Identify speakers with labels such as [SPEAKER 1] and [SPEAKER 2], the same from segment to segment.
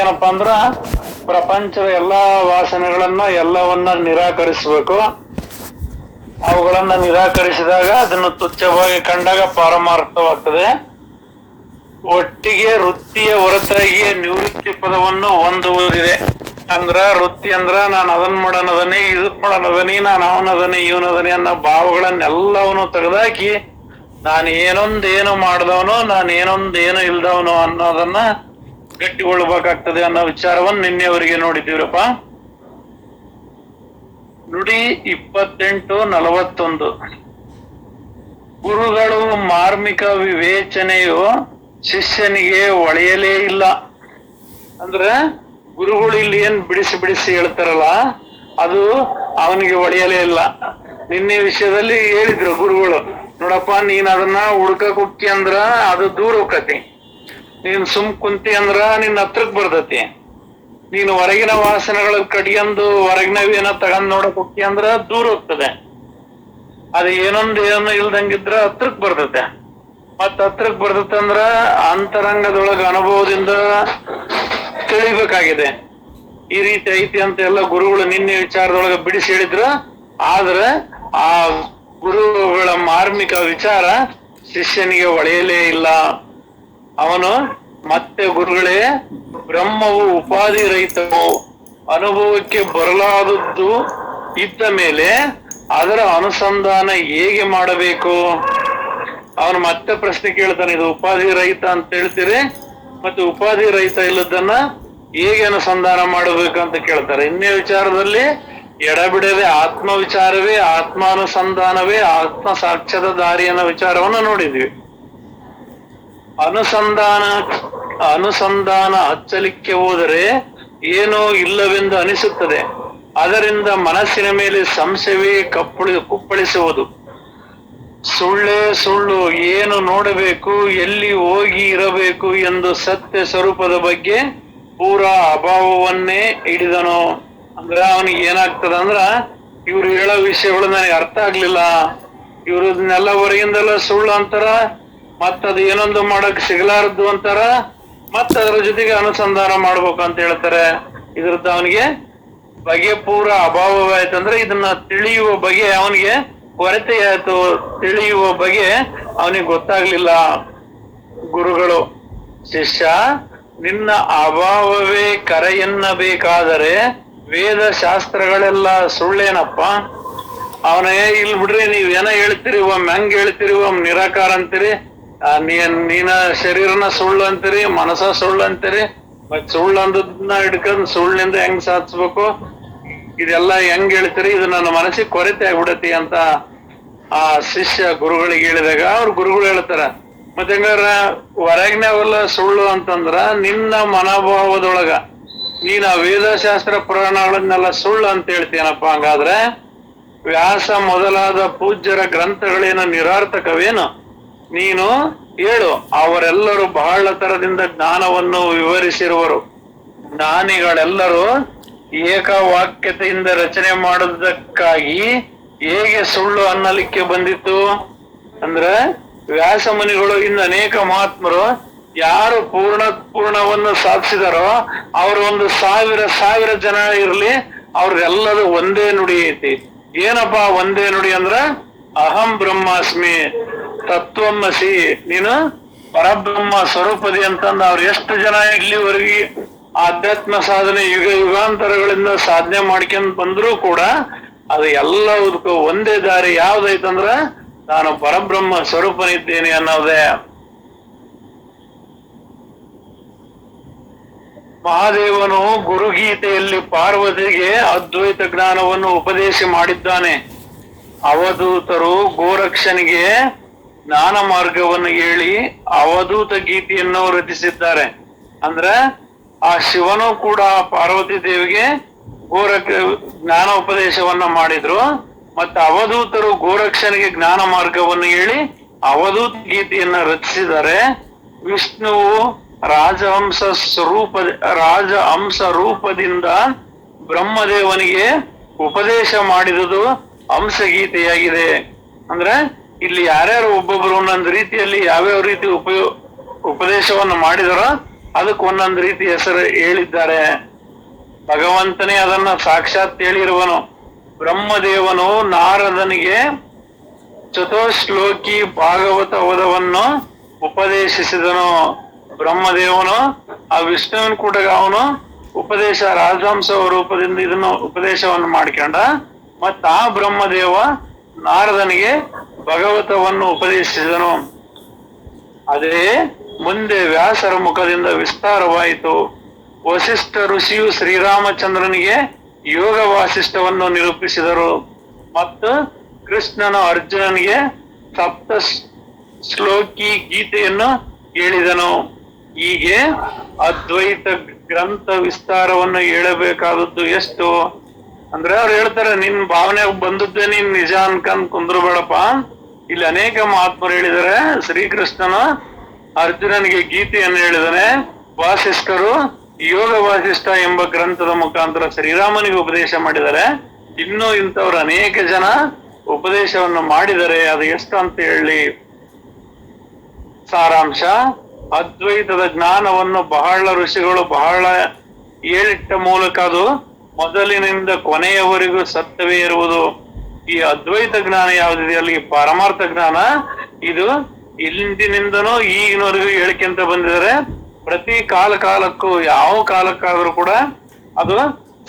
[SPEAKER 1] ಏನಪ್ಪಾ ಅಂದ್ರ ಪ್ರಪಂಚದ ಎಲ್ಲಾ ವಾಸನೆಗಳನ್ನ ಎಲ್ಲವನ್ನ ನಿರಾಕರಿಸಬೇಕು. ಅವುಗಳನ್ನ ನಿರಾಕರಿಸಿದಾಗ ಅದನ್ನು ತುಚ್ಛವಾಗಿ ಕಂಡಾಗ ಪಾರಮಾರ್ಥವಾಗ್ತದೆ. ಒಟ್ಟಿಗೆ ವೃತ್ತಿಯ ಹೊರತಾಗಿ ನಿವೃತ್ತಿ ಪದವನ್ನು ಹೊಂದುವುದಿದೆ. ಅಂದ್ರ ವೃತ್ತಿ ಅಂದ್ರ ನಾನು ಅದನ್ ಮಾಡೋಣದನಿ, ಇದಕ್ ಮಾಡೋಣದನಿ, ನಾನು ಅವನದನಿ ಇವನದನಿ ಅನ್ನೋ ಭಾವಗಳನ್ನೆಲ್ಲವನು ತೆಗೆದಾಕಿ ನಾನು ಏನೊಂದೇನು ಮಾಡ್ದವನು, ನಾನು ಏನೊಂದೇನು ಇಲ್ದವನು ಅನ್ನೋದನ್ನ ಗಟ್ಟಿಗೊಳ್ಬೇಕಾಗ್ತದೆ ಅನ್ನೋ ವಿಚಾರವನ್ನು ನಿನ್ನೆವರೆಗೆ ನೋಡಿದ್ದೀವ್ರಪ್ಪ. ನುಡಿ 28:41. ಗುರುಗಳು ಮಾರ್ಮಿಕ ವಿವೇಚನೆಯು ಶಿಷ್ಯನಿಗೆ ಒಳೆಯಲೇ ಇಲ್ಲ. ಅಂದ್ರೆ ಗುರುಗಳು ಇಲ್ಲಿ ಏನ್ ಬಿಡಿಸಿ ಬಿಡಿಸಿ ಹೇಳ್ತಾರಲ್ಲ ಅದು ಅವನಿಗೆ ಒಳೆಯಲೇ ಇಲ್ಲ. ನಿನ್ನೆ ವಿಷಯದಲ್ಲಿ ಹೇಳಿದ್ರು ಗುರುಗಳು, ನೋಡಪ್ಪ ನೀನ್ ಅದನ್ನ ಹುಡ್ಕಕ್ ಹೋಗ್ತಿ ಅಂದ್ರ ಅದು ದೂರ ಹೋಗತಿ, ನೀನ್ ಸುಮ್ ಕುಂತಿ ಅಂದ್ರ ನಿನ್ ಹತ್ರಕ್ ಬರ್ತತಿ. ನೀನು ಹೊರಗಿನ ವಾಸನೆಗಳ ಕಡಿಯಂದು ಹೊರಗಿನವೇನ ತಗೊಂಡ್ ನೋಡಕ್ ಹೋಗ್ತಿ ಅಂದ್ರ ದೂರ ಹೋಗ್ತದೆ. ಅದು ಏನೊಂದು ಏನು ಇಲ್ದಂಗಿದ್ರ ಹತ್ರಕ್ ಬರ್ತತೆ. ಮತ್ ಹತ್ರಕ್ ಬರ್ತತೆ ಅಂದ್ರ ಅಂತರಂಗದೊಳಗ ಅನುಭವದಿಂದ ತಿಳಿಬೇಕಾಗಿದೆ. ಈ ರೀತಿ ಐತಿ ಅಂತ ಎಲ್ಲ ಗುರುಗಳು ನಿನ್ನೆ ವಿಚಾರದೊಳಗ ಬಿಡಿಸಿ ಹೇಳಿದ್ರು. ಆದ್ರೆ ಆ ಗುರುಗಳ ಮಾರ್ಮಿಕ ವಿಚಾರ ಶಿಷ್ಯನಿಗೆ ಒಳೆಯಲೇ ಇಲ್ಲ. ಅವನು ಮತ್ತೆ ಗುರುಗಳೇ, ಬ್ರಹ್ಮವು ಉಪಾಧಿ ರಹಿತವು, ಅನುಭವಕ್ಕೆ ಬರಲಾದದ್ದು ಇದ್ದ ಮೇಲೆ ಅದರ ಅನುಸಂಧಾನ ಹೇಗೆ ಮಾಡಬೇಕು? ಅವನು ಮತ್ತೆ ಪ್ರಶ್ನೆ ಕೇಳ್ತಾನೆ, ಇದು ಉಪಾಧಿ ರಹಿತ ಅಂತ ಹೇಳ್ತೀರಿ, ಮತ್ತೆ ಉಪಾಧಿ ರಹಿತ ಇಲ್ಲದನ್ನ ಹೇಗೆ ಅನುಸಂಧಾನ ಮಾಡಬೇಕಂತ ಕೇಳ್ತಾರೆ. ಇನ್ನೇ ವಿಚಾರದಲ್ಲಿ ಎಡಬಿಡದೆ ಆತ್ಮ ವಿಚಾರವೇ, ಆತ್ಮಾನುಸಂಧಾನವೇ ಆತ್ಮ ಸಾಕ್ಷ್ಯದ ದಾರಿ ಅನ್ನೋ ವಿಚಾರವನ್ನು ನೋಡಿದ್ವಿ. ಅನುಸಂಧಾನ ಹಚ್ಚಲಿಕ್ಕೆ ಹೋದರೆ ಏನೋ ಇಲ್ಲವೆಂದು ಅನಿಸುತ್ತದೆ. ಅದರಿಂದ ಮನಸ್ಸಿನ ಮೇಲೆ ಸಂಶಯವೇ ಕುಪ್ಪಳಿಸುವುದು. ಸುಳ್ಳೇ ಸುಳ್ಳು, ಏನು ನೋಡಬೇಕು, ಎಲ್ಲಿ ಹೋಗಿ ಇರಬೇಕು ಎಂದು ಸತ್ಯ ಸ್ವರೂಪದ ಬಗ್ಗೆ ಪೂರಾ ಅಭಾವವನ್ನೇ ಹಿಡಿದನು. ಅಂದ್ರೆ ಅವನಿಗೆ ಏನಾಗ್ತದ ಅಂದ್ರ ಇವ್ರು ಹೇಳೋ ವಿಷಯಗಳು ನನಗೆ ಅರ್ಥ ಆಗ್ಲಿಲ್ಲ, ಇವ್ರನ್ನೆಲ್ಲ ಹೊರಗಿಂದೆಲ್ಲ ಸುಳ್ಳು ಅಂತಾರ, ಮತ್ತದು ಏನೊಂದು ಮಾಡಕ್ ಸಿಗಲಾರದ್ದು ಅಂತಾರ, ಮತ್ತ ಅದ್ರ ಜೊತೆಗೆ ಅನುಸಂಧಾನ ಮಾಡ್ಬೇಕು ಅಂತ ಹೇಳ್ತಾರೆ. ಇದ್ರದ್ದು ಅವನಿಗೆ ಬಗೆ ಪೂರ ಅಭಾವವಾಯ್ತಂದ್ರೆ ಇದನ್ನ ತಿಳಿಯುವ ಬಗೆ ಅವನಿಗೆ ಕೊರತೆ ಆಯ್ತು, ತಿಳಿಯುವ ಬಗೆ ಅವನಿಗೆ ಗೊತ್ತಾಗ್ಲಿಲ್ಲ. ಗುರುಗಳು, ಶಿಷ್ಯ ನಿನ್ನ ಅಭಾವವೇ ಕರೆಯನ್ನಬೇಕಾದರೆ ವೇದ ಶಾಸ್ತ್ರಗಳೆಲ್ಲ ಸುಳ್ಳೇನಪ್ಪ? ಅವನೇ ಇಲ್ ಬಿಡ್ರಿ, ನೀವೇನ ಹೇಳ್ತೀರಿ, ಒಮ್ಮೆ ಹೆಂಗ್ ಹೇಳ್ತೀರಿ, ಒಮ್ಮೆ ನಿರಾಕಾರ ಅಂತೀರಿ, ನೀನ ಶರೀರನ ಸುಳ್ಳು ಅಂತೀರಿ, ಮನಸ್ಸ ಸುಳ್ಳು ಅಂತೀರಿ, ಮತ್ ಸುಳ್ಳು ಅಂದದನ್ನ ಹಿಡ್ಕೊಂಡ್ ಸುಳ್ಳಿಂದ ಹೆಂಗ್ ಸಾಧಿಸ್ಬೇಕು, ಇದೆಲ್ಲ ಹೆಂಗ್ ಹೇಳ್ತೀರಿ, ಇದು ನನ್ನ ಮನಸ್ಸಿಗೆ ಕೊರತೆ ಆಗ್ಬಿಡತಿ ಅಂತ ಆ ಶಿಷ್ಯ ಗುರುಗಳಿಗೆ ಹೇಳಿದಾಗ ಅವ್ರು ಗುರುಗಳು ಹೇಳ್ತಾರ, ಮತ್ತೆ ಹೆಂಗಾರ ಹೊರಗಿನವೆಲ್ಲ ಸುಳ್ಳು ಅಂತಂದ್ರ ನಿನ್ನ ಮನೋಭಾವದೊಳಗ ನೀನ್ ಆ ವೇದಶಾಸ್ತ್ರ ಪುರಾಣಗಳನ್ನೆಲ್ಲ ಸುಳ್ಳು ಅಂತ ಹೇಳ್ತೀನಪ್ಪ. ಹಂಗಾದ್ರೆ ವ್ಯಾಸ ಮೊದಲಾದ ಪೂಜ್ಯರ ಗ್ರಂಥಗಳೇನು ನಿರಾರ್ಥಕವೇನು? ನೀನು ಹೇಳು. ಅವರೆಲ್ಲರೂ ಬಹಳ ತರದಿಂದ ಜ್ಞಾನವನ್ನು ವಿವರಿಸಿರುವರು. ಜ್ಞಾನಿಗಳೆಲ್ಲರೂ ಏಕವಾಕ್ಯತೆಯಿಂದ ರಚನೆ ಮಾಡುವುದಕ್ಕಾಗಿ ಹೇಗೆ ಸುಳ್ಳು ಅನ್ನಲಿಕ್ಕೆ ಬಂದಿತ್ತು? ಅಂದ್ರೆ ವ್ಯಾಸ ಮುನಿಗಳು ಇನ್ನು ಅನೇಕ ಮಹಾತ್ಮರು ಯಾರು ಪೂರ್ಣವನ್ನು ಸಾಧಿಸಿದಾರೋ ಅವರು ಒಂದು ಸಾವಿರ ಜನ ಇರ್ಲಿ, ಅವ್ರೆಲ್ಲದು ಒಂದೇ ನುಡಿ ಐತಿ. ಏನಪ್ಪಾ ಒಂದೇ ನುಡಿ ಅಂದ್ರ ಅಹಂ ಬ್ರಹ್ಮಾಸ್ಮಿ, ತತ್ವಮಸಿ, ನೀನು ಪರಬ್ರಹ್ಮ ಸ್ವರೂಪದಿ ಅಂತಂದ ಅವ್ರು ಎಷ್ಟು ಜನ ಇಲ್ಲಿವರೆಗೆ ಆಧ್ಯಾತ್ಮ ಸಾಧನೆ ಯುಗಾಂತರಗಳಿಂದ ಸಾಧನೆ ಮಾಡ್ಕೊಂಡ್ ಬಂದ್ರು ಕೂಡ ಅದು ಎಲ್ಲದಕ್ಕೂ ಒಂದೇ ದಾರಿ ಯಾವ್ದೈತಂದ್ರ ನಾನು ಪರಬ್ರಹ್ಮ ಸ್ವರೂಪನಿದ್ದೇನೆ ಅನ್ನೋದೇ. ಮಹಾದೇವನು ಗುರುಗೀತೆಯಲ್ಲಿ ಪಾರ್ವತಿಗೆ ಅದ್ವೈತ ಜ್ಞಾನವನ್ನು ಉಪದೇಶ ಮಾಡಿದ್ದಾನೆ. ಅವಧೂತರು ಗೋರಕ್ಷನಿಗೆ ಜ್ಞಾನ ಮಾರ್ಗವನ್ನು ಹೇಳಿ ಅವಧೂತ ಗೀತೆಯನ್ನು ರಚಿಸಿದ್ದಾರೆ. ಅಂದ್ರೆ ಆ ಶಿವನು ಕೂಡ ಪಾರ್ವತಿ ದೇವಿಗೆ ಜ್ಞಾನ ಉಪದೇಶವನ್ನ ಮಾಡಿದ್ರು. ಮತ್ತೆ ಅವಧೂತರು ಗೋರಕ್ಷನಿಗೆ ಜ್ಞಾನ ಮಾರ್ಗವನ್ನು ಹೇಳಿ ಅವಧೂತ ಗೀತೆಯನ್ನ ರಚಿಸಿದ್ದಾರೆ. ವಿಷ್ಣುವು ರಾಜಹಂಸ ರೂಪದಿಂದ ಬ್ರಹ್ಮದೇವನಿಗೆ ಉಪದೇಶ ಮಾಡಿದುದು ಹಂಸಗೀತೆಯಾಗಿದೆ. ಅಂದ್ರೆ ಇಲ್ಲಿ ಯಾರ್ಯಾರು ಒಬ್ಬೊಬ್ರು ಒಂದೊಂದು ರೀತಿಯಲ್ಲಿ ಯಾವ್ಯಾವ ರೀತಿ ಉಪದೇಶವನ್ನು ಮಾಡಿದಾರೋ ಅದಕ್ಕೆ ಒಂದೊಂದು ರೀತಿ ಹೆಸರು ಹೇಳಿದ್ದಾರೆ. ಭಗವಂತನೇ ಅದನ್ನ ಸಾಕ್ಷಾತ್ ಹೇಳಿರುವನು. ಬ್ರಹ್ಮದೇವನು ನಾರದನಿಗೆ ಚತುಶ್ಲೋಕಿ ಭಾಗವತ ಓದವನ್ನು ಉಪದೇಶಿಸಿದನು. ಬ್ರಹ್ಮದೇವನು ಆ ವಿಷ್ಣುವಿನ ಕೂಡ ಅವನು ಉಪದೇಶ ರಾಜಹಂಸ ರೂಪದಿಂದ ಇದನ್ನು ಉಪದೇಶವನ್ನು ಮಾಡ್ಕೊಂಡ. ಮತ್ತ ಆ ಬ್ರಹ್ಮದೇವ ನಾರದನಿಗೆ ಭಗವತವನ್ನು ಉಪದೇಶಿಸಿದನು. ಅದೇ ಮುಂದೆ ವ್ಯಾಸರ ಮುಖದಿಂದ ವಿಸ್ತಾರವಾಯಿತು. ವಸಿಷ್ಠ ಋಷಿಯು ಶ್ರೀರಾಮಚಂದ್ರನಿಗೆ ಯೋಗ ವಾಸಿಷ್ಠವನ್ನು ನಿರೂಪಿಸಿದರು ಮತ್ತು ಕೃಷ್ಣನು ಅರ್ಜುನನಿಗೆ ಸಪ್ತ ಶ್ಲೋಕಿ ಗೀತೆಯನ್ನು ಹೇಳಿದನು. ಹೀಗೆ ಅದ್ವೈತ ಗ್ರಂಥ ವಿಸ್ತಾರವನ್ನು ಹೇಳಬೇಕಾದದ್ದು ಎಷ್ಟು ಅಂದ್ರೆ ಅವ್ರು ಹೇಳ್ತಾರೆ, ನಿನ್ ಭಾವನೆ ಬಂದದ್ದೇ ನೀನ್ ನಿಜ ಅನ್ಕಂದ್ ಕುಂದ್ರಬೇಡಪ್ಪ. ಇಲ್ಲಿ ಅನೇಕ ಮಹಾತ್ಮರು ಹೇಳಿದರೆ, ಶ್ರೀಕೃಷ್ಣನು ಅರ್ಜುನನಿಗೆ ಗೀತೆಯನ್ನು ಹೇಳಿದಾನೆ. ವಾಸಿಷ್ಠರು ಯೋಗ ವಾಸಿಷ್ಠ ಎಂಬ ಗ್ರಂಥದ ಮುಖಾಂತರ ಶ್ರೀರಾಮನಿಗೆ ಉಪದೇಶ ಮಾಡಿದ್ದಾರೆ. ಇನ್ನೂ ಇಂಥವ್ರು ಅನೇಕ ಜನ ಉಪದೇಶವನ್ನು ಮಾಡಿದರೆ ಅದು ಎಷ್ಟು ಅಂತ ಹೇಳಿ. ಸಾರಾಂಶ: ಅದ್ವೈತದ ಜ್ಞಾನವನ್ನು ಬಹಳ ಋಷಿಗಳು ಬಹಳ ಹೇಳಿಟ್ಟ ಮೂಲಕ ಅದು ಮೊದಲಿನಿಂದ ಕೊನೆಯವರೆಗೂ ಸತ್ಯವೇ ಇರುವುದು. ಈ ಅದ್ವೈತ ಜ್ಞಾನ ಯಾವುದಿದೆಯಲ್ಲ, ಈ ಪಾರಮಾರ್ಥ ಜ್ಞಾನ, ಇದು ಇಂದಿನಿಂದನೂ ಈಗಿನವರೆಗೂ ಹೇಳ್ಕೊಂತ ಬಂದಿದ್ದಾರೆ. ಪ್ರತಿ ಕಾಲಕ್ಕೂ ಯಾವ ಕಾಲಕ್ಕಾದ್ರೂ ಕೂಡ ಅದು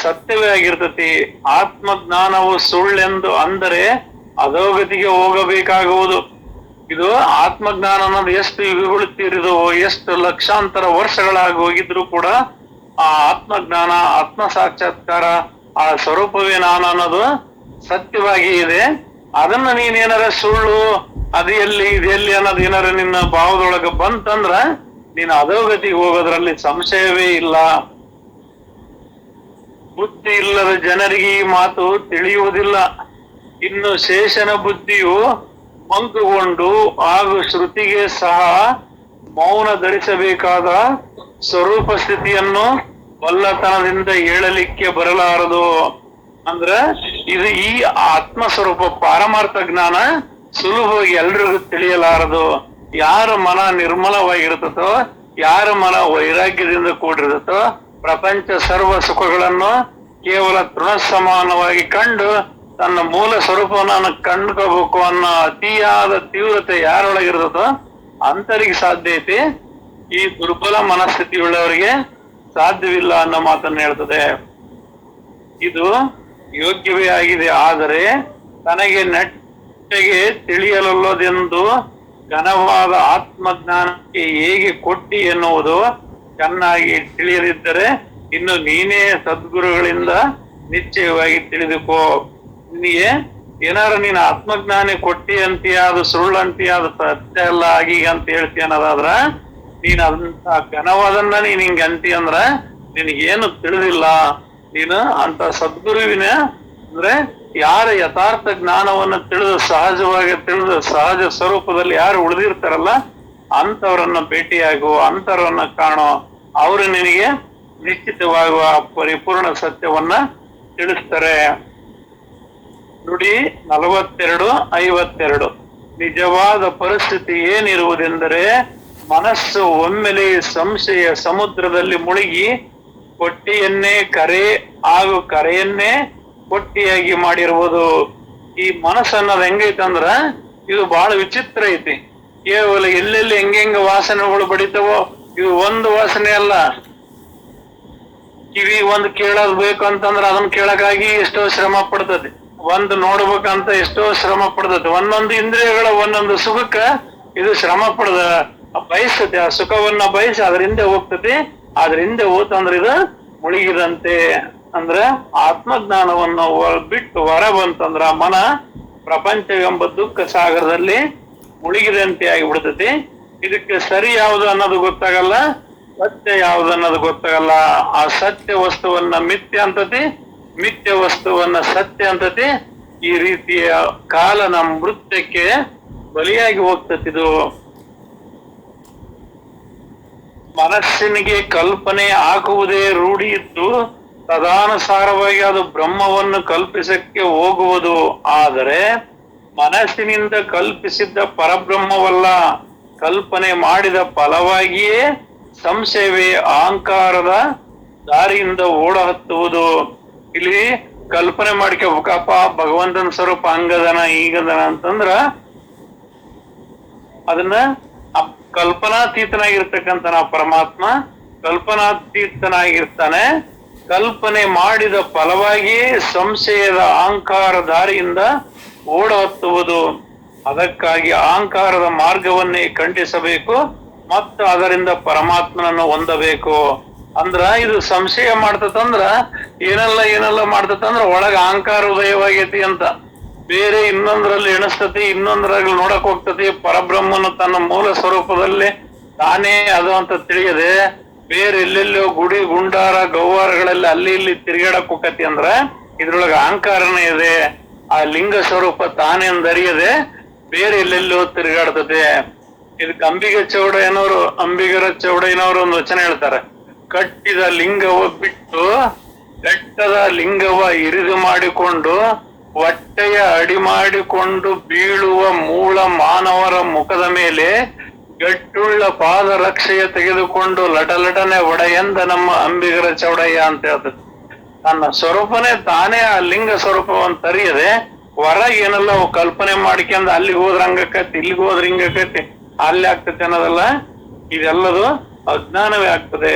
[SPEAKER 1] ಸತ್ಯವೇ ಆಗಿರ್ತತಿ. ಆತ್ಮಜ್ಞಾನವು ಸುಳ್ಳೆಂದು ಅಂದರೆ ಅಧೋಗತಿಗೆ ಹೋಗಬೇಕಾಗುವುದು. ಇದು ಆತ್ಮಜ್ಞಾನ ಅನ್ನೋದು ಎಷ್ಟು ಯುಗಗಳು ತೀರಿದು, ಎಷ್ಟು ಲಕ್ಷಾಂತರ ವರ್ಷಗಳಾಗಿ ಹೋಗಿದ್ರು ಕೂಡ ಆ ಆತ್ಮಜ್ಞಾನ, ಆತ್ಮ ಸಾಕ್ಷಾತ್ಕಾರ, ಆ ಸ್ವರೂಪವೇ ನಾನು ಅನ್ನೋದು ಸತ್ಯವಾಗಿ ಇದೆ. ಅದನ್ನ ನೀನೇನಾರ ಸುಳ್ಳು, ಅದು ಎಲ್ಲಿ ಇದೆಲ್ಲಿ ಅನ್ನೋದು ಏನಾರ ನಿನ್ನ ಭಾವದೊಳಗ ಬಂತಂದ್ರ ನೀನು ಅಧೋಗತಿಗೆ ಹೋಗೋದ್ರಲ್ಲಿ ಸಂಶಯವೇ ಇಲ್ಲ. ಬುದ್ಧಿ ಇಲ್ಲದ ಜನರಿಗೆ ಈ ಮಾತು ತಿಳಿಯುವುದಿಲ್ಲ. ಇನ್ನು ಶೇಷನ ಬುದ್ಧಿಯು ಮಂಕುಗೊಂಡು ಹಾಗೂ ಶ್ರುತಿಗೆ ಸಹ ಮೌನ ಧರಿಸಬೇಕಾದ ಸ್ವರೂಪ ಸ್ಥಿತಿಯನ್ನು ಬಲ್ಲತನದಿಂದ ಹೇಳಲಿಕ್ಕೆ ಬರಲಾರದು. ಅಂದ್ರ ಇದು ಈ ಆತ್ಮ ಸ್ವರೂಪ ಪಾರಮಾರ್ಥ ಜ್ಞಾನ ಸುಲಭವಾಗಿ ಎಲ್ರಿಗೂ ತಿಳಿಯಲಾರದು. ಯಾರ ಮನ ನಿರ್ಮಲವಾಗಿರ್ತದೋ, ಯಾರ ಮನ ವೈರಾಗ್ಯದಿಂದ ಕೂಡಿರ್ತದೋ, ಪ್ರಪಂಚ ಸರ್ವ ಸುಖಗಳನ್ನು ಕೇವಲ ತೃಣ ಸಮಾನವಾಗಿ ಕಂಡು ತನ್ನ ಮೂಲ ಸ್ವರೂಪವನ್ನು ಕಂಡ್ಕೋಬೇಕು ಅನ್ನೋ ಅತಿಯಾದ ತೀವ್ರತೆ ಯಾರೊಳಗಿರ್ತದೋ ಅಂತರಿಗೆ ಸಾಧ್ಯ ಐತಿ. ಈ ದುರ್ಬಲ ಮನಸ್ಥಿತಿ ಉಳ್ಳವರಿಗೆ ಸಾಧ್ಯವಿಲ್ಲ ಅನ್ನೋ ಮಾತನ್ನು ಹೇಳ್ತದೆ. ಇದು ಯೋಗ್ಯವೇ ಆಗಿದೆ. ಆದರೆ ತನಗೆ ನೆಟ್ಟಗೆ ತಿಳಿಯಲಲ್ಲದೆಂದು ಘನವಾದ ಆತ್ಮಜ್ಞಾನಕ್ಕೆ ಹೇಗೆ ಕೊಟ್ಟಿ ಎನ್ನುವುದು ಚೆನ್ನಾಗಿ ತಿಳಿಯದಿದ್ದರೆ ಇನ್ನು ನೀನೇ ಸದ್ಗುರುಗಳಿಂದ ನಿಶ್ಚಯವಾಗಿ ತಿಳಿದುಕೋ. ನಿನಗೆ ಏನಾರ ನೀನು ಆತ್ಮಜ್ಞಾನಿ ಕೊಟ್ಟಿ ಅಂತೀಯ, ಅದು ಸುಳ್ಳು ಅಂತೀಯ, ಅದು ಸತ್ಯ ಅಲ್ಲ ಆಗೀಗ ಅಂತ ಹೇಳ್ತೀಯ ಅನ್ನೋದಾದ್ರ ನೀನ್ ಅದಂತ ಘನವಾದನ್ನ ನೀನ್ ಹಿಂಗ ಅಂತೀಯ ಅಂದ್ರ ನಿನಗೇನು ತಿಳಿದಿಲ್ಲ. ನೀನು ಅಂತ ಸದ್ಗುರುವಿನ ಅಂದ್ರೆ ಯಾರ ಯಥಾರ್ಥ ಜ್ಞಾನವನ್ನು ತಿಳಿದು ಸಹಜವಾಗಿ ತಿಳಿದು ಸಹಜ ಸ್ವರೂಪದಲ್ಲಿ ಯಾರು ಉಳಿದಿರ್ತಾರಲ್ಲ ಅಂತವ್ರನ್ನ ಭೇಟಿಯಾಗುವ, ಅಂತರವನ್ನ ಕಾಣೋ, ಅವರು ನಿನಗೆ ನಿಶ್ಚಿತವಾಗುವ ಪರಿಪೂರ್ಣ ಸತ್ಯವನ್ನ ತಿಳಿಸ್ತಾರೆ. ನುಡಿ 42:52. ನಿಜವಾದ ಪರಿಸ್ಥಿತಿ ಏನಿರುವುದೆಂದರೆ ಮನಸ್ಸು ಒಮ್ಮೆಲೆ ಸಂಶಯ ಸಮುದ್ರದಲ್ಲಿ ಮುಳುಗಿ ಕೊಟ್ಟಿಯನ್ನೇ ಕರೆ ಹಾಗೂ ಕರೆಯನ್ನೇ ಕೊಟ್ಟಿಯಾಗಿ ಮಾಡಿರುವುದು. ಈ ಮನಸ್ಸು ಅನ್ನೋದು ಹೆಂಗೈತಂದ್ರ ಇದು ಬಹಳ ವಿಚಿತ್ರ ಐತಿ. ಕೇವಲ ಎಲ್ಲೆಲ್ಲಿ ಹೆಂಗೆಂಗ ವಾಸನೆಗಳು ಬಡಿತಾವೋ, ಇದು ಒಂದು ವಾಸನೆ ಅಲ್ಲ. ಕಿವಿ ಒಂದು ಕೇಳೋದ್ ಬೇಕು ಅಂತಂದ್ರ ಅದನ್ನ ಕೇಳಕ್ಕಾಗಿ ಎಷ್ಟೋ ಶ್ರಮ ಪಡ್ತದೆ. ಒಂದು ನೋಡ್ಬೇಕಂತ ಎಷ್ಟೋ ಶ್ರಮ ಪಡ್ತದೆ. ಒಂದೊಂದು ಇಂದ್ರಿಯಗಳ ಒಂದೊಂದು ಸುಖಕ್ಕ ಇದು ಶ್ರಮ ಪಡ್ದ ಬಯಸ್ತದೆ. ಆ ಸುಖವನ್ನ ಬಯಸಿ ಅದ್ರ ಹಿಂದೆ ಹೋಗ್ತದೆ. ಅದ್ರ ಹಿಂದೆ ಹೋತಂದ್ರ ಇದು ಮುಳುಗಿದಂತೆ. ಅಂದ್ರ ಆತ್ಮಜ್ಞಾನವನ್ನು ಬಿಟ್ಟು ಹೊರ ಬಂತಂದ್ರ ಮನ ಪ್ರಪಂಚ ಎಂಬ ದುಃಖ ಸಾಗರದಲ್ಲಿ ಮುಳುಗಿದಂತೆ ಆಗಿಬಿಡ್ತತಿ. ಇದಕ್ಕೆ ಸರಿ ಯಾವುದು ಅನ್ನೋದು ಗೊತ್ತಾಗಲ್ಲ, ಸತ್ಯ ಯಾವುದು ಅನ್ನೋದು ಗೊತ್ತಾಗಲ್ಲ. ಆ ಸತ್ಯ ವಸ್ತುವನ್ನ ಮಿಥ್ಯ ಅಂತತಿ, ಮಿಥ್ಯ ವಸ್ತುವನ್ನ ಸತ್ಯ ಅಂತತಿ. ಈ ರೀತಿಯ ಕಾಲನ ಮೃತ್ಯಕ್ಕೆ ಬಲಿಯಾಗಿ ಹೋಗ್ತತಿದು. ಮನಸ್ಸಿನಿಗೆ ಕಲ್ಪನೆ ಹಾಕುವುದೇ ರೂಢಿ ಇದ್ದು ತದಾನುಸಾರವಾಗಿ ಅದು ಬ್ರಹ್ಮವನ್ನು ಕಲ್ಪಿಸಕ್ಕೆ ಹೋಗುವುದು. ಆದರೆ ಮನಸ್ಸಿನಿಂದ ಕಲ್ಪಿಸಿದ್ದ ಪರಬ್ರಹ್ಮವಲ್ಲ, ಕಲ್ಪನೆ ಮಾಡಿದ ಫಲವಾಗಿಯೇ ಸಂಶಯವೇ ಅಹಂಕಾರದ ದಾರಿಯಿಂದ ಓಡ ಹತ್ತುವುದು. ಇಲ್ಲಿ ಕಲ್ಪನೆ ಮಾಡ್ಕೋಬೇಕಪ್ಪ ಭಗವಂತನ ಸ್ವರೂಪ ಹಂಗದನ ಈಗದನ ಅಂತಂದ್ರ ಅದನ್ನ ಕಲ್ಪನಾತೀತನಾಗಿರ್ತಕ್ಕಂಥ ನಾವು ಪರಮಾತ್ಮ ಕಲ್ಪನಾತೀತನಾಗಿರ್ತಾನೆ. ಕಲ್ಪನೆ ಮಾಡಿದ ಫಲವಾಗಿ ಸಂಶಯದ ಅಹಂಕಾರ ದಾರಿಯಿಂದ ಓಡ ಹತ್ತುವುದು. ಅದಕ್ಕಾಗಿ ಅಹಂಕಾರದ ಮಾರ್ಗವನ್ನೇ ಖಂಡಿಸಬೇಕು ಮತ್ತು ಅದರಿಂದ ಪರಮಾತ್ಮನನ್ನು ಹೊಂದಬೇಕು. ಅಂದ್ರ ಇದು ಸಂಶಯ ಮಾಡ್ತತಂದ್ರ ಏನೆಲ್ಲ ಮಾಡ್ತತಂದ್ರ ಒಳಗ ಅಹಂಕಾರ ಉದಯವಾಗೈತಿ ಅಂತ ಬೇರೆ ಇನ್ನೊಂದ್ರಲ್ಲಿ ಎಣಿಸ್ತತಿ, ಇನ್ನೊಂದ್ರಲ್ಲಿ ನೋಡಕ್ ಹೋಗ್ತತಿ. ಪರಬ್ರಹ್ಮನು ತನ್ನ ಮೂಲ ಸ್ವರೂಪದಲ್ಲಿ ತಾನೇ ಅದು ಅಂತ ತಿಳಿಯದೆ ಬೇರೆ ಎಲ್ಲೆಲ್ಲೋ ಗುಡಿ ಗುಂಡಾರ ಗೌವಾರಗಳಲ್ಲಿ ಅಲ್ಲಿ ಇಲ್ಲಿ ತಿರುಗಾಡಕ್ ಹೋಗತಿ ಅಂದ್ರ ಇದ್ರೊಳಗ ಅಹಂಕಾರನೇ ಇದೆ. ಆ ಲಿಂಗ ಸ್ವರೂಪ ತಾನೇ ಅಂದರಿಯದೆ ಬೇರೆ ಎಲ್ಲೆಲ್ಲೋ ತಿರುಗಾಡ್ತದೆ. ಇದಕ್ಕೆ ಅಂಬಿಗರ ಚೌಡಯ್ಯನವರು ಒಂದು ವಚನ ಹೇಳ್ತಾರೆ. ಕಟ್ಟಿದ ಲಿಂಗವ ಬಿಟ್ಟು ಬೆಟ್ಟದ ಲಿಂಗವ ಇರಿದು ಮಾಡಿಕೊಂಡು ಹೊಟ್ಟೆಯ ಅಡಿ ಮಾಡಿಕೊಂಡು ಬೀಳುವ ಮೂಲ ಮಾನವರ ಮುಖದ ಮೇಲೆ ಗಟ್ಟುಳ್ಳ ಪಾದ ರಕ್ಷೆಯ ತೆಗೆದುಕೊಂಡು ಲಟಲಟನೆ ಒಡೆಯಂದ ನಮ್ಮ ಅಂಬಿಗರ ಚೌಡಯ್ಯ ಅಂತ ಹೇಳ್ತದೆ. ತನ್ನ ಸ್ವರೂಪನೇ ತಾನೇ ಆ ಲಿಂಗ ಸ್ವರೂಪವನ್ನು ತರಿಯದೆ ಹೊರಗೆ ಏನೆಲ್ಲ ಅವು ಕಲ್ಪನೆ ಮಾಡ್ಕೊಂಡ್ ಅಲ್ಲಿಗೆ ಹೋದ್ರ ಹಂಗಕತಿ, ಇಲ್ಲಿಗೆ ಹೋದ್ರ ಹಿಂಗಕತಿ, ಅಲ್ಲಿ ಆಗ್ತತಿ ಅನ್ನೋದಲ್ಲ. ಇದೆಲ್ಲದು ಅಜ್ಞಾನವೇ ಆಗ್ತದೆ.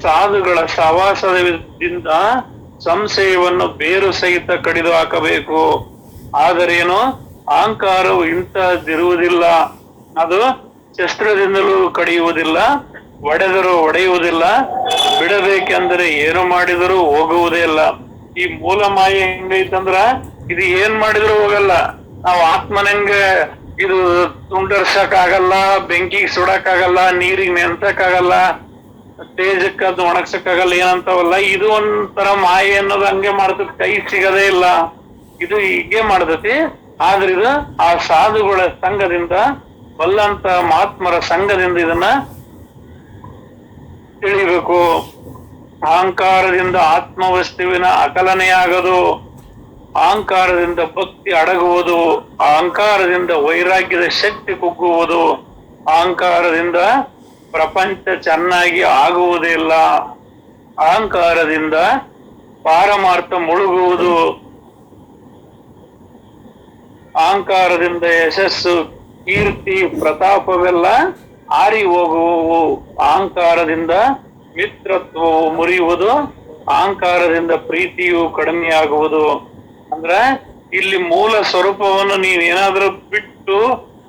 [SPEAKER 1] ಸಾಧುಗಳ ಸಹವಾಸದಿಂದ ಸಂಶಯವನ್ನು ಬೇರು ಸಹಿತ ಕಡಿದು ಹಾಕಬೇಕು. ಆದರೇನು ಅಹಂಕಾರವು ಇಂತಹದಿರುವುದಿಲ್ಲ. ಅದು ಶಸ್ತ್ರದಿಂದಲೂ ಕಡಿಯುವುದಿಲ್ಲ, ಒಡೆದರೂ ಒಡೆಯುವುದಿಲ್ಲ, ಬಿಡಬೇಕೆಂದರೆ ಏನು ಮಾಡಿದರೂ ಹೋಗುವುದೇ ಇಲ್ಲ. ಈ ಮೂಲ ಮಾಯೆ ಹೆಂಗೈತಂದ್ರ ಇದು ಏನ್ ಮಾಡಿದ್ರು ಹೋಗಲ್ಲ. ನಾವು ಆತ್ಮನಂಗ ಇದು ತುಂಡರ್ಸಕ್ ಆಗಲ್ಲ, ಬೆಂಕಿಗೆ ಸುಡಕ್ ಆಗಲ್ಲ, ನೀರಿಗೆ ನೆನ್ಸಕ್ ಆಗಲ್ಲ, ತೇಜಕ್ಕ ಅದು ಒಣಗ್ಸಕ್ ಆಗಲ್ಲ, ಏನಂತಾವಲ್ಲ. ಇದು ಒಂಥರ ಮಾಯೆ ಅನ್ನೋದು ಹಂಗೆ ಮಾಡ್ತದೆ, ಕೈ ಸಿಗದೇ ಇಲ್ಲ. ಇದು ಹೀಗೆ ಮಾಡ್ತತಿ. ಆದ್ರೆ ಇದು ಆ ಸಾಧುಗಳ ಸಂಘದಿಂದ ಬಲ್ಲಂತ ಮಹಾತ್ಮರ ಸಂಘದಿಂದ ಇದನ್ನ ತಿಳಿಬೇಕು. ಅಹಂಕಾರದಿಂದ ಆತ್ಮವಸ್ತುವಿನ ಅಕಲನೆಯಾಗದು, ಅಹಂಕಾರದಿಂದ ಭಕ್ತಿ ಅಡಗುವುದು, ಅಹಂಕಾರದಿಂದ ವೈರಾಗ್ಯದ ಶಕ್ತಿ ಕುಗ್ಗುವುದು, ಅಹಂಕಾರದಿಂದ ಪ್ರಪಂಚ ಚೆನ್ನಾಗಿ ಆಗುವುದಿಲ್ಲ, ಅಹಂಕಾರದಿಂದ ಪಾರಮಾರ್ಥ ಮುಳುಗುವುದು, ಅಹಂಕಾರದಿಂದ ಯಶಸ್ಸು ಕೀರ್ತಿ ಪ್ರತಾಪವೆಲ್ಲ ಆರಿ ಹೋಗುವವು, ಅಹಂಕಾರದಿಂದ ಮಿತ್ರತ್ವವು ಮುರಿಯುವುದು, ಅಹಂಕಾರದಿಂದ ಪ್ರೀತಿಯು ಕಡಿಮೆಯಾಗುವುದು. ಅಂದ್ರ ಇಲ್ಲಿ ಮೂಲ ಸ್ವರೂಪವನ್ನು ನೀನ್ ಏನಾದ್ರೂ ಬಿಟ್ಟು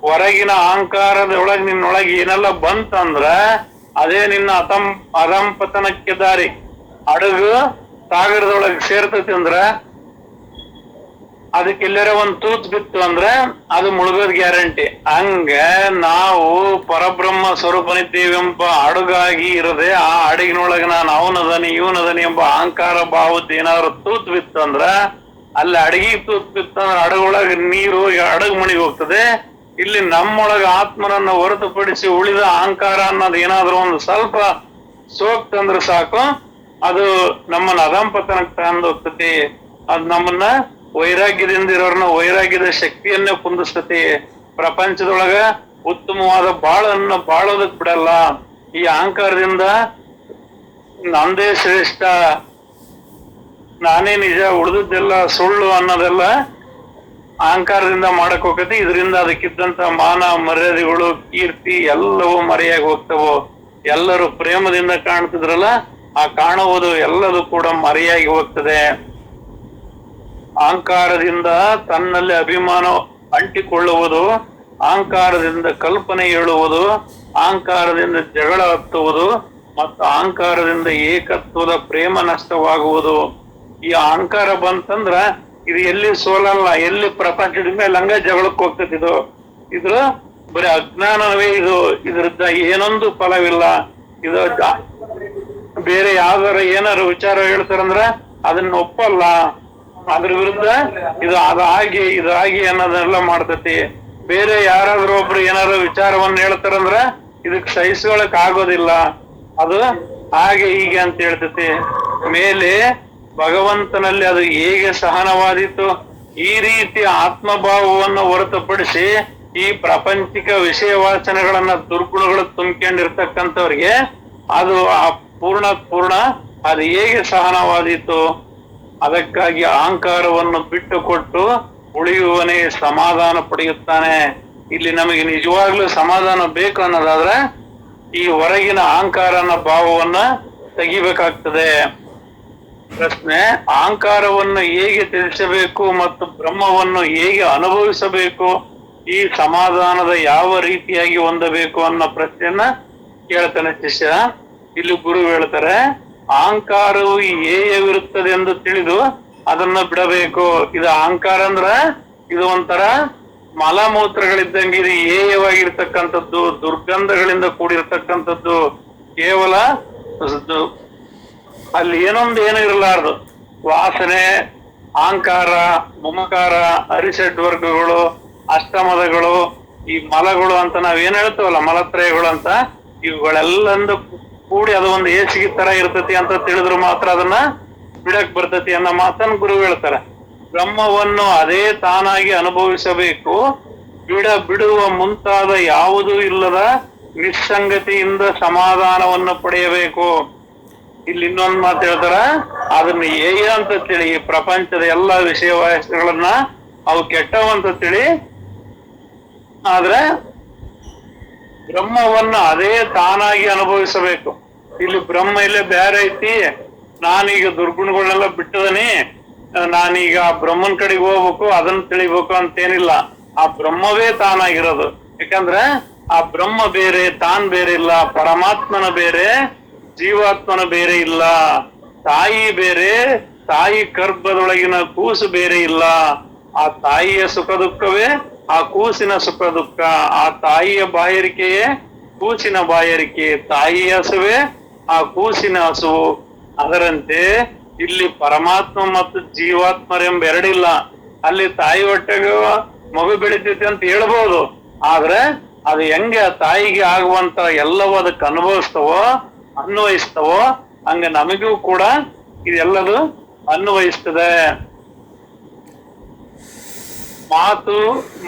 [SPEAKER 1] ಹೊರಗಿನ ಅಹಂಕಾರದೊಳಗೆ ನಿನ್ನೊಳಗೆ ಏನೆಲ್ಲ ಬಂತಂದ್ರ ಅದೇ ನಿನ್ನ ಅಧಂಪತನಕ್ಕೆ ದಾರಿ. ಹಡಗು ಸಾಗರದೊಳಗೆ ಸೇರ್ತತಿ ಅಂದ್ರ ಅದಕ್ಕೆ ಎಲ್ಲಾರ ಒಂದ್ ತೂತ್ ಬಿತ್ತು ಅಂದ್ರೆ ಅದು ಮುಳುಗೋದ್ ಗ್ಯಾರಂಟಿ. ಹಂಗ ನಾವು ಪರಬ್ರಹ್ಮ ಸ್ವರೂಪನಿದ್ದೇವೆ ಎಂಬ ಹಡಗಾಗಿ ಇರದೆ ಆ ಹಡಗಿನೊಳಗ ನಾನು ಅವನದನಿ ಇವನದನಿ ಎಂಬ ಅಹಂಕಾರ ಭಾವದ್ದು ಏನಾದ್ರು ತೂತ್ ಬಿತ್ತು ಅಂದ್ರ ಅಲ್ಲಿ ಅಡಗಿ ತೂತ್ ಬಿತ್ತು ಅಂದ್ರೆ ಹಡಗೊಳಗ ನೀರು ಹಡಗು ಮುಣಿಗೆ ಹೋಗ್ತದೆ. ಇಲ್ಲಿ ನಮ್ಮೊಳಗ ಆತ್ಮನನ್ನ ಹೊರತುಪಡಿಸಿ ಉಳಿದ ಅಹಂಕಾರ ಅನ್ನೋದು ಏನಾದ್ರು ಒಂದು ಸ್ವಲ್ಪ ಸೋಕ್ತಂದ್ರೆ ಸಾಕು, ಅದು ನಮ್ಮನ್ನ ಅಧಂಪತನಕ್ಕೆ ತಂದು ಹೋಗ್ತತಿ. ಅದ್ ನಮ್ಮನ್ನ ವೈರಾಗ್ಯದಿಂದ ಇರೋರ್ನ ವೈರಾಗ್ಯದ ಶಕ್ತಿಯನ್ನೇ ಕುಂದಿಸ್ತತಿ. ಪ್ರಪಂಚದೊಳಗ ಉತ್ತಮವಾದ ಬಾಳೋದಕ್ ಬಿಡಲ್ಲ. ಈ ಅಹಂಕಾರದಿಂದ ನಂದೇ ಶ್ರೇಷ್ಠ, ನಾನೇ ನಿಜ, ಉಳಿದದ್ದೆಲ್ಲ ಸುಳ್ಳು ಅನ್ನೋದೆಲ್ಲ ಅಹಂಕಾರದಿಂದ ಮಾಡಕ್ ಹೋಗತಿ. ಇದರಿಂದ ಅದಕ್ಕಿದ್ದಂತ ಮಾನ ಮರ್ಯಾದೆಗಳು ಕೀರ್ತಿ ಎಲ್ಲವೂ ಮರೆಯಾಗಿ ಹೋಗ್ತವೋ. ಎಲ್ಲರೂ ಪ್ರೇಮದಿಂದ ಕಾಣ್ತಿದ್ರಲ್ಲ, ಆ ಕಾಣುವುದು ಎಲ್ಲದೂ ಕೂಡ ಮರೆಯಾಗಿ ಹೋಗ್ತದೆ. ಅಹಂಕಾರದಿಂದ ತನ್ನಲ್ಲಿ ಅಭಿಮಾನ ಅಂಟಿಕೊಳ್ಳುವುದು, ಅಹಂಕಾರದಿಂದ ಕಲ್ಪನೆ ಹೇಳುವುದು, ಅಹಂಕಾರದಿಂದ ಜಗಳ ಹತ್ತುವುದು ಮತ್ತು ಅಹಂಕಾರದಿಂದ ಏಕತ್ವದ ಪ್ರೇಮ ನಷ್ಟವಾಗುವುದು. ಈ ಅಹಂಕಾರ ಬಂತಂದ್ರ ಇದು ಎಲ್ಲಿ ಸೋಲಲ್ಲ, ಎಲ್ಲಿ ಪ್ರಪಂಚದ ಮೇಲೆ ಹಂಗ ಜಗಳಕ್ಕೆ ಹೋಗ್ತದೆ. ಇದು ಬರೀ ಅಜ್ಞಾನವೇ. ಇದ್ರದ್ದ ಏನೊಂದು ಫಲವಿಲ್ಲ. ಇದು ಬೇರೆ ಯಾವ್ದಾರ ಏನಾರು ವಿಚಾರ ಹೇಳ್ತಾರಂದ್ರ ಅದನ್ನ ಒಪ್ಪಲ್ಲ. ಅದ್ರ ವಿರುದ್ಧ ಇದು ಹಾಗೆ ಅನ್ನೋದನ್ನೆಲ್ಲ ಮಾಡ್ತತಿ. ಬೇರೆ ಯಾರಾದ್ರೂ ಒಬ್ರು ಏನಾದ್ರು ವಿಚಾರವನ್ನ ಹೇಳ್ತಾರಂದ್ರ ಇದಕ್ ಸಹಿಸ್ಕೊಳಕ್ ಆಗೋದಿಲ್ಲ. ಅದು ಹಾಗೆ ಹೀಗೆ ಅಂತ ಹೇಳ್ತತಿ. ಮೇಲೆ ಭಗವಂತನಲ್ಲಿ ಅದು ಹೇಗೆ ಸಹನವಾದೀತು, ಈ ರೀತಿ ಆತ್ಮಭಾವವನ್ನು ಹೊರತುಪಡಿಸಿ ಈ ಪ್ರಾಪಂಚಿಕ ವಿಷಯ ವಾಸನೆಗಳನ್ನ ದುರ್ಗುಣಗಳು ತುಂಬಿಕೊಂಡಿರ್ತಕ್ಕಂಥವ್ರಿಗೆ ಅದು ಆ ಪೂರ್ಣ ಅದು ಹೇಗೆ ಸಹನವಾದೀತು? ಅದಕ್ಕಾಗಿ ಅಹಂಕಾರವನ್ನು ಬಿಟ್ಟು ಕೊಟ್ಟು ಉಳಿಯುವನೇ ಸಮಾಧಾನ ಪಡೆಯುತ್ತಾನೆ. ಇಲ್ಲಿ ನಮಗೆ ನಿಜವಾಗ್ಲೂ ಸಮಾಧಾನ ಬೇಕು ಅನ್ನೋದಾದ್ರೆ ಈ ಹೊರಗಿನ ಅಹಂಕಾರನ ಭಾವವನ್ನ ತೆಗಿಬೇಕಾಗ್ತದೆ. ಪ್ರಶ್ನೆ, ಅಹಂಕಾರವನ್ನು ಹೇಗೆ ತಿಳಿಸಬೇಕು ಮತ್ತು ಬ್ರಹ್ಮವನ್ನು ಹೇಗೆ ಅನುಭವಿಸಬೇಕು, ಈ ಸಮಾಧಾನದ ಯಾವ ರೀತಿಯಾಗಿ ಹೊಂದಬೇಕು ಅನ್ನೋ ಪ್ರಶ್ನೆಯನ್ನ ಕೇಳ್ತಾನೆ ಶಿಷ್ಯ. ಇಲ್ಲಿ ಗುರು ಹೇಳ್ತಾರೆ, ಅಹಂಕಾರವು ಹೇಯವಿರುತ್ತದೆ ಎಂದು ತಿಳಿದು ಅದನ್ನ ಬಿಡಬೇಕು. ಇದು ಅಹಂಕಾರ ಅಂದ್ರ ಇದು ಒಂಥರ ಮಲಮೂತ್ರಗಳಿದ್ದಂಗೆ, ಇದು ಹೇಯವಾಗಿರ್ತಕ್ಕಂಥದ್ದು, ದುರ್ಗಂಧಗಳಿಂದ ಕೂಡಿರ್ತಕ್ಕಂಥದ್ದು. ಕೇವಲ ಅಲ್ಲಿ ಏನೊಂದು ಇರಲಾರ್ದು ವಾಸನೆ, ಅಹಂಕಾರ, ಮಮಕಾರ, ಅರಿಷಡ್ ವರ್ಗಗಳು, ಅಷ್ಟಮದಗಳು, ಈ ಮಲಗಳು ಅಂತ ನಾವೇನ್ ಹೇಳ್ತೇವಲ್ಲ, ಮಲತ್ರಯಗಳು ಅಂತ, ಇವುಗಳೆಲ್ಲಂದು ಕೂಡಿ ಅದು ಒಂದು ಹೇಸಿಗೆ ತರ ಇರ್ತತಿ ಅಂತ ತಿಳಿದ್ರು ಮಾತ್ರ ಅದನ್ನ ಬಿಡಕ್ ಬರ್ತತಿ ಅನ್ನೋ ಮಾತನ್ನ ಗುರು ಹೇಳ್ತಾರೆ. ಬ್ರಹ್ಮವನ್ನು ಅದೇ ತಾನಾಗಿ ಅನುಭವಿಸಬೇಕು. ಬಿಡುವ ಮುಂತಾದ ಯಾವುದೂ ಇಲ್ಲದ ನಿಸ್ಸಂಗತಿಯಿಂದ ಸಮಾಧಾನವನ್ನು ಪಡೆಯಬೇಕು. ಇಲ್ಲಿ ಇನ್ನೊಂದು ಮಾತು ಹೇಳ್ತಾರ, ಅದನ್ನ ಹೇಯ ಅಂತ ತಿಳಿ, ಈ ಪ್ರಪಂಚದ ಎಲ್ಲಾ ವಿಷಯ ವಯಸ್ಸುಗಳನ್ನ ಅವು ಕೆಟ್ಟವಂತ ತಿಳಿ, ಆದ್ರೆ ಬ್ರಹ್ಮವನ್ನ ಅದೇ ತಾನಾಗಿ ಅನುಭವಿಸಬೇಕು. ಇಲ್ಲಿ ಬ್ರಹ್ಮ ಇಲ್ಲೇ ಬೇರೆ ಐತಿ, ನಾನೀಗ ದುರ್ಗುಣಗಳನ್ನೆಲ್ಲ ಬಿಟ್ಟದನಿ, ನಾನೀಗ ಆ ಬ್ರಹ್ಮನ್ ಕಡೆಗೆ ಹೋಗ್ಬೇಕು, ಅದನ್ನ ತಿಳಿಬೇಕು ಅಂತೇನಿಲ್ಲ. ಆ ಬ್ರಹ್ಮವೇ ತಾನಾಗಿರೋದು. ಯಾಕಂದ್ರೆ ಆ ಬ್ರಹ್ಮ ಬೇರೆ, ತಾನ್ ಬೇರೆ ಇಲ್ಲ. ಪರಮಾತ್ಮನ ಬೇರೆ, ಜೀವಾತ್ಮನ ಬೇರೆ ಇಲ್ಲ. ತಾಯಿ ಬೇರೆ, ತಾಯಿ ಗರ್ಭದೊಳಗಿನ ಕೂಸು ಬೇರೆ ಇಲ್ಲ. ಆ ತಾಯಿಯ ಸುಖ ದುಃಖವೇ ಆ ಕೂಸಿನ ಸುಖ ದುಃಖ. ಆ ತಾಯಿಯ ಬಾಯಾರಿಕೆಯೇ ಕೂಸಿನ ಬಾಯಾರಿಕೆ. ತಾಯಿಯ ಹಸುವೆ ಆ ಕೂಸಿನ ಹಸುವು. ಅದರಂತೆ ಇಲ್ಲಿ ಪರಮಾತ್ಮ ಮತ್ತು ಜೀವಾತ್ಮರೆಂಬ ಎರಡಿಲ್ಲ. ಅಲ್ಲಿ ತಾಯಿ ಹೊಟ್ಟೆಗೆ ಮಗು ಬೆಳಿತೈತಿ ಅಂತ ಹೇಳ್ಬೋದು, ಆದ್ರೆ ಅದು ಹೆಂಗೆ ಆ ತಾಯಿಗೆ ಆಗುವಂತ ಎಲ್ಲವೂ ಅದಕ್ಕೆ ಅನ್ವಯಿಸ್ತವೋ ಹಂಗ ನಮಗೂ ಕೂಡ ಇದೆಲ್ಲದು ಅನ್ವಯಿಸ್ತದೆ. ಮಾತು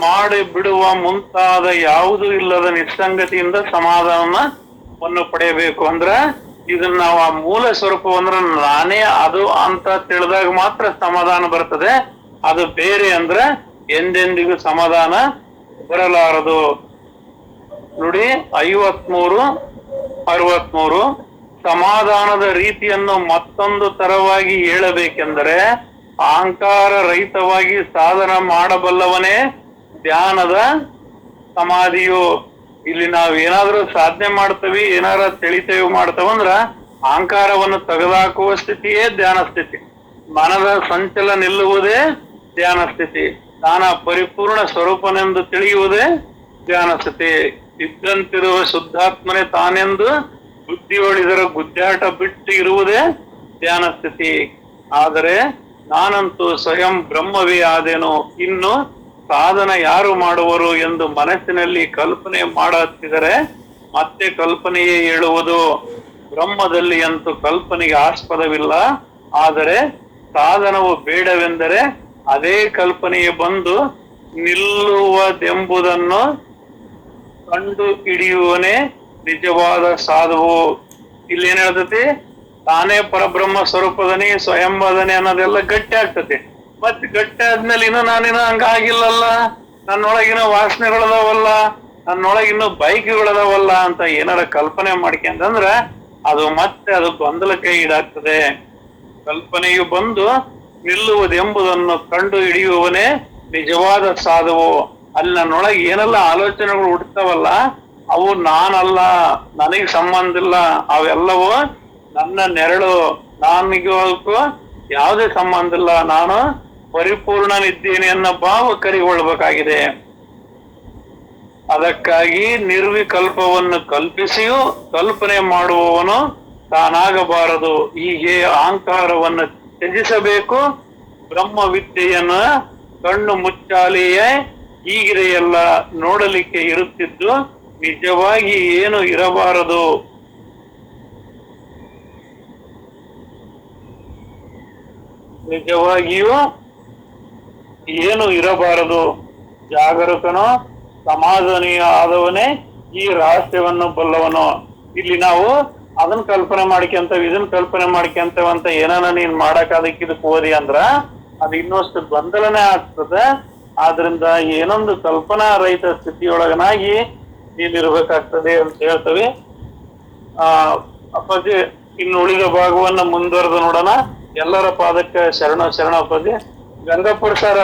[SPEAKER 1] ಮಾಡಿ ಬಿಡುವ ಮುಂತಾದ ಯಾವುದೂ ಇಲ್ಲದ ನಿಸ್ಸಂಗತಿಯಿಂದ ಸಮಾಧಾನವನ್ನು ಪಡೆಯಬೇಕು. ಅಂದ್ರ ಇದನ್ನ ನಾವು ಆ ಮೂಲ ಸ್ವರೂಪವಂದ್ರ ನಾನೇ ಅದು ಅಂತ ತಿಳಿದಾಗ ಮಾತ್ರ ಸಮಾಧಾನ ಬರ್ತದೆ. ಅದು ಬೇರೆ ಅಂದ್ರೆ ಎಂದೆಂದಿಗೂ ಸಮಾಧಾನ ಬರಲಾರದು. ನೋಡಿ 53-63 ಸಮಾಧಾನದ ರೀತಿಯನ್ನು ಮತ್ತೊಂದು ತರವಾಗಿ ಹೇಳಬೇಕೆಂದರೆ, ಅಹಂಕಾರ ರಹಿತವಾಗಿ ಸಾಧನ ಮಾಡಬಲ್ಲವನೇ ಧ್ಯಾನದ ಸಮಾಧಿಯು. ಇಲ್ಲಿ ನಾವ್ ಏನಾದ್ರೂ ಸಾಧನೆ ಮಾಡ್ತೀವಿ, ಏನಾರ ತಿಳಿತೇವೆ ಮಾಡ್ತೇವಂದ್ರ ಅಹಂಕಾರವನ್ನು ತೆಗೆದುಹಾಕುವ ಸ್ಥಿತಿಯೇ ಧ್ಯಾನ ಸ್ಥಿತಿ. ಮನದ ಸಂಚಲ ನಿಲ್ಲುವುದೇ ಧ್ಯಾನ ಸ್ಥಿತಿ. ತಾನ ಪರಿಪೂರ್ಣ ಸ್ವರೂಪನೆಂದು ತಿಳಿಯುವುದೇ ಧ್ಯಾನ ಸ್ಥಿತಿ. ಇದ್ದಂತಿರುವ ಶುದ್ಧಾತ್ಮನೆ ತಾನೆಂದು ಬುದ್ಧಿಯೊಳಿದರ ಗುದ್ದಾಟ ಬಿಟ್ಟು ಇರುವುದೇ ಧ್ಯಾನ ಸ್ಥಿತಿ. ಆದರೆ ನಾನಂತೂ ಸ್ವಯಂ ಬ್ರಹ್ಮವೇ ಆದೆನು, ಇನ್ನು ಸಾಧನ ಯಾರು ಮಾಡುವರು ಎಂದು ಮನಸ್ಸಿನಲ್ಲಿ ಕಲ್ಪನೆ ಮಾಡತ್ತಿದರೆ ಮತ್ತೆ ಕಲ್ಪನೆಯೇ ಹೇಳುವುದು. ಬ್ರಹ್ಮದಲ್ಲಿ ಅಂತೂ ಕಲ್ಪನೆಗೆ ಆಸ್ಪದವಿಲ್ಲ. ಆದರೆ ಸಾಧನವು ಬೇಡವೆಂದರೆ ಅದೇ ಕಲ್ಪನೆಯೇ ಬಂದು ನಿಲ್ಲುವುದೆಂಬುದನ್ನು ಕಂಡು ಹಿಡಿಯುವನೇ ನಿಜವಾದ ಸಾಧುವು. ಇಲ್ಲಿ ಏನ್ ಹೇಳ್ತತಿ, ತಾನೇ ಪರಬ್ರಹ್ಮ ಸ್ವರೂಪದನಿ ಸ್ವಯಂಬದನಿ ಅನ್ನೋದೆಲ್ಲ ಗಟ್ಟಿ ಆಗ್ತತಿ. ಮತ್ ಗಟ್ಟಿ ಆದ್ಮೇಲೆ ನಾನಿನ್ನ ಹಂಗ ಆಗಿಲ್ಲಲ್ಲ, ನನ್ನೊಳಗಿನ ವಾಸನೆಗಳದಾವಲ್ಲ, ನನ್ನೊಳಗಿನ್ನ ಬೈಕ್ಗಳದಾವಲ್ಲ ಅಂತ ಏನಾರ ಕಲ್ಪನೆ ಮಾಡ್ಕೊಂಡ್ರ ಅದು ಮತ್ತೆ ಅದು ಗೊಂದಲಕ್ಕೆ ಈಡಾಗ್ತದೆ. ಕಲ್ಪನೆಯು ಬಂದು ನಿಲ್ಲುವುದೆಂಬುದನ್ನು ಕಂಡು ಹಿಡಿಯುವವನೇ ನಿಜವಾದ ಸಾಧುವು. ಅಲ್ಲಿ ನನ್ನೊಳಗೆ ಏನೆಲ್ಲ ಆಲೋಚನೆಗಳು ಹುಡ್ತಾವಲ್ಲ ಅವು ನಾನಲ್ಲ, ನನಗೆ ಸಂಬಂಧ ಇಲ್ಲ, ಅವೆಲ್ಲವೂ ನನ್ನ ನೆರಳು, ನನಗೂ ಯಾವುದೇ ಸಂಬಂಧ ಇಲ್ಲ, ನಾನು ಪರಿಪೂರ್ಣನಿದ್ದೇನೆ ಅನ್ನೋ ಭಾವ ಕರಿಗೊಳ್ಬೇಕಾಗಿದೆ. ಅದಕ್ಕಾಗಿ ನಿರ್ವಿಕಲ್ಪವನ್ನು ಕಲ್ಪಿಸಿಯೂ ಕಲ್ಪನೆ ಮಾಡುವವನು ತಾನಾಗಬಾರದು. ಹೀಗೆ ಅಹಂಕಾರವನ್ನು ತ್ಯಜಿಸಬೇಕು. ಬ್ರಹ್ಮವಿದ್ಯೆಯನ್ನ ಕಣ್ಣು ಮುಚ್ಚಾಲೆಯೇ ಹೀಗಿದೆಯಲ್ಲ ನೋಡಲಿಕ್ಕೆ ಇರುತ್ತಿದ್ದು ನಿಜವಾಗಿ ಏನು ಇರಬಾರದು. ನಿಜವಾಗಿಯೂ ಏನು ಇರಬಾರದು. ಜಾಗರೂಕನೋ ಸಮಾಧಾನಿಯ ಆದವನೇ ಈ ರಹಸ್ಯವನ್ನು ಬಲ್ಲವನು. ಇಲ್ಲಿ ನಾವು ಅದನ್ನ ಕಲ್ಪನೆ ಮಾಡ್ಕೊಂತೇವ್ ಇದನ್ನ ಕಲ್ಪನೆ ಮಾಡ್ಕೊಂತೇವ ಅಂತ ಏನಾನ ನೀನ್ ಮಾಡಕ್ ಇದಕ್ ಹೋದಿ ಅಂದ್ರ ಅದು ಇನ್ನಷ್ಟು ಗೊಂದಲನೇ ಆಗ್ತದೆ. ಆದ್ರಿಂದ ಏನೊಂದು ಕಲ್ಪನಾ ರಹಿತ ಸ್ಥಿತಿಯೊಳಗನಾಗಿ ನೀನಿರ್ಬೇಕಾಗ್ತದೆ ಅಂತ ಹೇಳ್ತೇವೆ. ಅಪ್ಪಾಜಿ ಇನ್ನು ಉಳಿದ ಭಾಗವನ್ನ ಮುಂದುವರೆದು ನೋಡೋಣ. ಎಲ್ಲರ ಪಾದಕ್ಕೆ ಶರಣ ಶರಣ ಅಪ್ಪಾಜಿ. ಗಂಗಪ್ಪರ್ ಸರ್